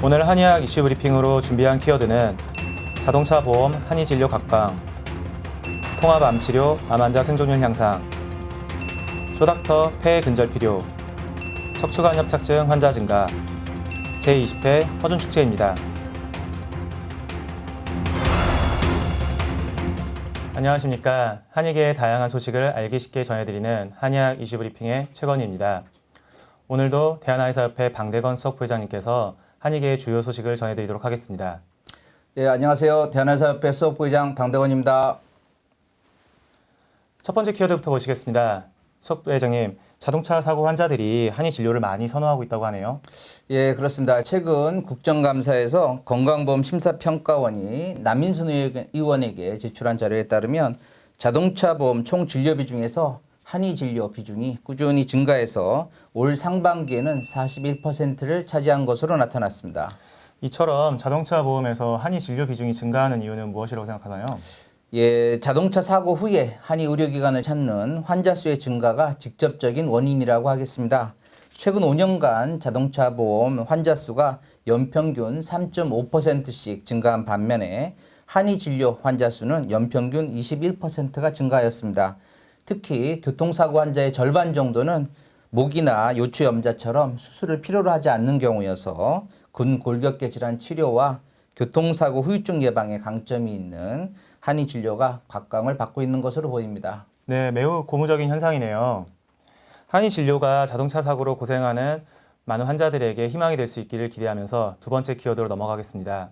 오늘 한의학 이슈 브리핑으로 준비한 키워드는 자동차 보험 한의진료 각광, 통합암치료 암환자 생존율 향상, 쇼닥터 폐해 근절 필요, 척추관 협착증 환자 증가, 제20회 허준축제입니다. 안녕하십니까. 한의계의 다양한 소식을 알기 쉽게 전해드리는 한의학 이슈 브리핑의 최건희입니다. 오늘도 대한의사협회 방대건 수석부회장님께서 한의계의 주요 소식을 전해드리도록 하겠습니다. 네, 안녕하세요. 대한의사협회 수석부회장 방대건입니다. 첫 번째 키워드부터 보시겠습니다. 수석부회장님, 자동차 사고 환자들이 한의 진료를 많이 선호하고 있다고 하네요. 예, 그렇습니다. 최근 국정감사에서 건강보험 심사평가원이 남인순 의원에게 제출한 자료에 따르면 자동차 보험 총 진료비 중에서 한의 진료 비중이 꾸준히 증가해서 올 상반기에는 41%를 차지한 것으로 나타났습니다. 이처럼 자동차 보험에서 한의 진료 비중이 증가하는 이유는 무엇이라고 생각하나요? 예, 자동차 사고 후에 한의 의료기관을 찾는 환자 수의 증가가 직접적인 원인이라고 하겠습니다. 최근 5년간 자동차 보험 환자 수가 연평균 3.5%씩 증가한 반면에 한의 진료 환자 수는 연평균 21%가 증가하였습니다. 특히 교통사고 환자의 절반 정도는 목이나 요추염자처럼 수술을 필요로 하지 않는 경우여서 근골격계 질환 치료와 교통사고 후유증 예방에 강점이 있는 한의 진료가 각광을 받고 있는 것으로 보입니다. 네, 매우 고무적인 현상이네요. 한의 진료가 자동차 사고로 고생하는 많은 환자들에게 희망이 될 수 있기를 기대하면서 두 번째 키워드로 넘어가겠습니다.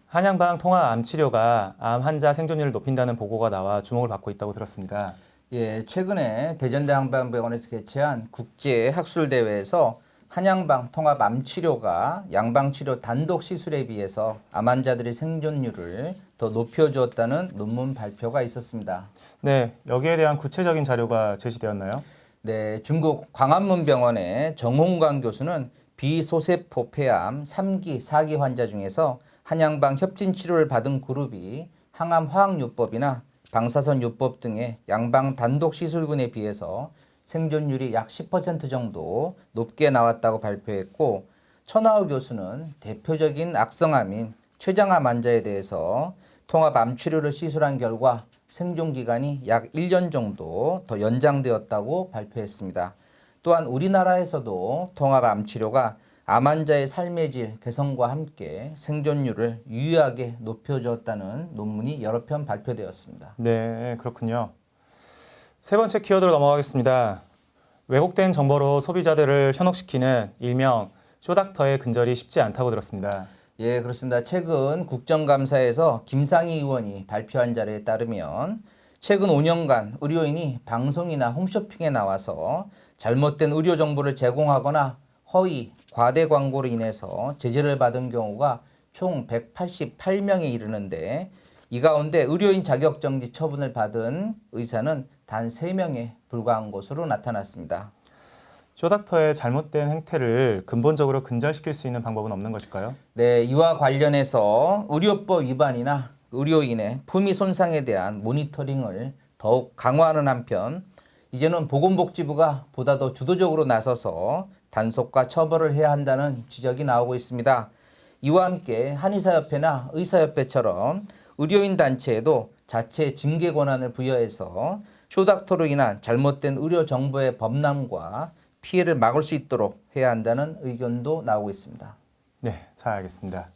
한양방 통합암 치료가 암 환자 생존율을 높인다는 보고가 나와 주목을 받고 있다고 들었습니다. 예, 최근에 대전대학병원에서 개최한 국제 학술 대회에서 한양방 통합암 치료가 양방 치료 단독 시술에 비해서 암 환자들의 생존율을 더 높여주었다는 논문 발표가 있었습니다. 네, 여기에 대한 구체적인 자료가 제시되었나요? 네, 중국 광안문병원의 정홍광 교수는 비소세포 폐암 3기, 4기 환자 중에서 한양방 협진 치료를 받은 그룹이 항암 화학요법이나 방사선요법 등의 양방 단독 시술군에 비해서 생존율이 약 10% 정도 높게 나왔다고 발표했고, 천하우 교수는 대표적인 악성암인 췌장암 환자에 대해서 통합암 치료를 시술한 결과 생존 기간이 약 1년 정도 더 연장되었다고 발표했습니다. 또한 우리나라에서도 통합암 치료가 암 환자의 삶의 질 개선과 함께 생존율을 유의하게 높여주었다는 논문이 여러 편 발표되었습니다. 네, 그렇군요. 세 번째 키워드로 넘어가겠습니다. 왜곡된 정보로 소비자들을 현혹시키는 일명 쇼닥터의 근절이 쉽지 않다고 들었습니다. 예, 그렇습니다. 최근 국정감사에서 김상희 의원이 발표한 자료에 따르면 최근 5년간 의료인이 방송이나 홈쇼핑에 나와서 잘못된 의료 정보를 제공하거나 허위, 과대 광고로 인해서 제재를 받은 경우가 총 188명에 이르는데, 이 가운데 의료인 자격정지 처분을 받은 의사는 단 3명에 불과한 것으로 나타났습니다. 쇼닥터의 잘못된 행태를 근본적으로 근절시킬 수 있는 방법은 없는 것일까요? 네, 이와 관련해서 의료법 위반이나 의료인의 품위 손상에 대한 모니터링을 더욱 강화하는 한편, 이제는 보건복지부가 보다 더 주도적으로 나서서 단속과 처벌을 해야 한다는 지적이 나오고 있습니다. 이와 함께 한의사협회나 의사협회처럼 의료인 단체에도 자체 징계 권한을 부여해서 쇼닥터로 인한 잘못된 의료 정보의 범람과 피해를 막을 수 있도록 해야 한다는 의견도 나오고 있습니다. 네, 잘 알겠습니다.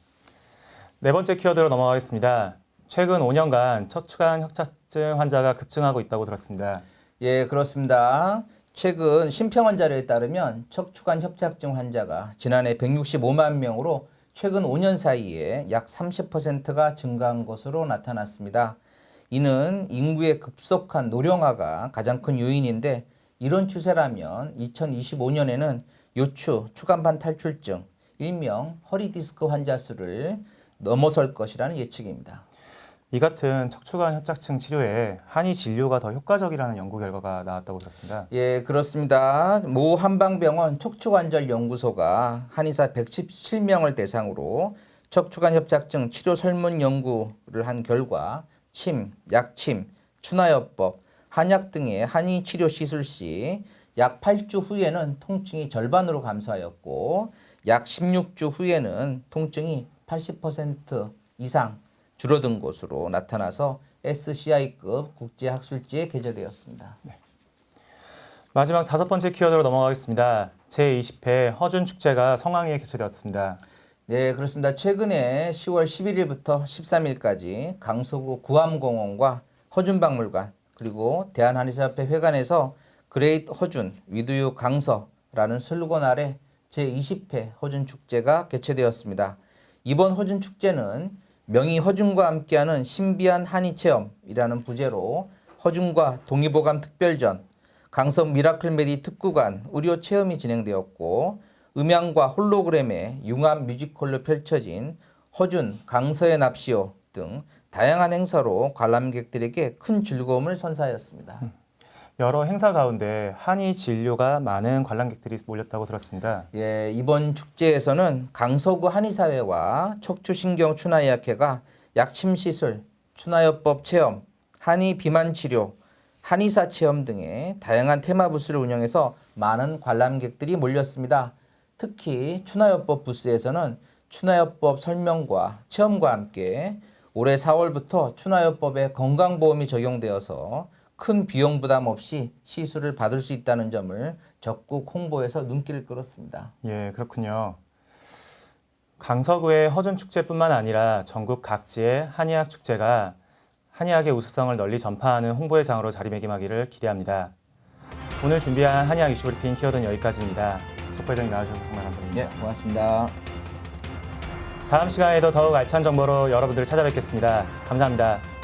네 번째 키워드로 넘어가겠습니다. 최근 5년간 척추관 협착증 환자가 급증하고 있다고 들었습니다. 예, 그렇습니다. 최근 심평원 자료에 따르면 척추관 협착증 환자가 지난해 165만 명으로 최근 5년 사이에 약 30%가 증가한 것으로 나타났습니다. 이는 인구의 급속한 노령화가 가장 큰 요인인데, 이런 추세라면 2025년에는 요추, 추간판 탈출증, 일명 허리 디스크 환자 수를 넘어설 것이라는 예측입니다. 이 같은 척추관 협착증 치료에 한의 진료가 더 효과적이라는 연구 결과가 나왔다고 들었습니다. 예, 그렇습니다. 모 한방병원 척추관절연구소가 한의사 117명을 대상으로 척추관 협착증 치료 설문 연구를 한 결과 침, 약침, 추나요법, 한약 등의 한의 치료 시술 시 약 8주 후에는 통증이 절반으로 감소하였고, 약 16주 후에는 통증이 80% 이상 줄어든 것으로 나타나서 SCI급 국제학술지에 게재되었습니다. 마지막 5번째 키워드로 넘어가겠습니다. 제20회 허준축제가 성황리에 개최되었습니다. 네, 그렇습니다. 최근에 10월 11일부터 13일까지 강서구 구암공원과 허준박물관 그리고 대한한의사협회 회관에서 그레이트 허준 위드유 강서라는 슬로건 아래 제20회 허준축제가 개최되었습니다. 이번 허준축제는 명의 허준과 함께하는 신비한 한의체험이라는 부제로 허준과 동의보감 특별전, 강서 미라클메디 특구간 의료 체험이 진행되었고 음향과 홀로그램의 융합 뮤지컬로 펼쳐진 허준 강서의 납시오 등 다양한 행사로 관람객들에게 큰 즐거움을 선사하였습니다. 여러 행사 가운데 한의 진료가 많은 관람객들이 몰렸다고 들었습니다. 예, 이번 축제에서는 강서구 한의사회와 척추신경춘하의학회가 약침시술, 추나요법 체험, 한의 비만치료, 한의사 체험 등의 다양한 테마 부스를 운영해서 많은 관람객들이 몰렸습니다. 특히 추나요법 부스에서는 추나요법 설명과 체험과 함께 올해 4월부터 추나요법에 건강보험이 적용되어서 큰 비용 부담 없이 시술을 받을 수 있다는 점을 적극 홍보해서 눈길을 끌었습니다. 예, 그렇군요. 강서구의 허준축제뿐만 아니라 전국 각지의 한의학 축제가 한의학의 우수성을 널리 전파하는 홍보의 장으로 자리매김하기를 기대합니다. 오늘 준비한 한의학 이슈 브리핑 키워드는 여기까지입니다. 석 부회장님 나와주셔서 정말 감사합니다. 예, 고맙습니다. 다음 시간에도 더욱 알찬 정보로 여러분들을 찾아뵙겠습니다. 감사합니다.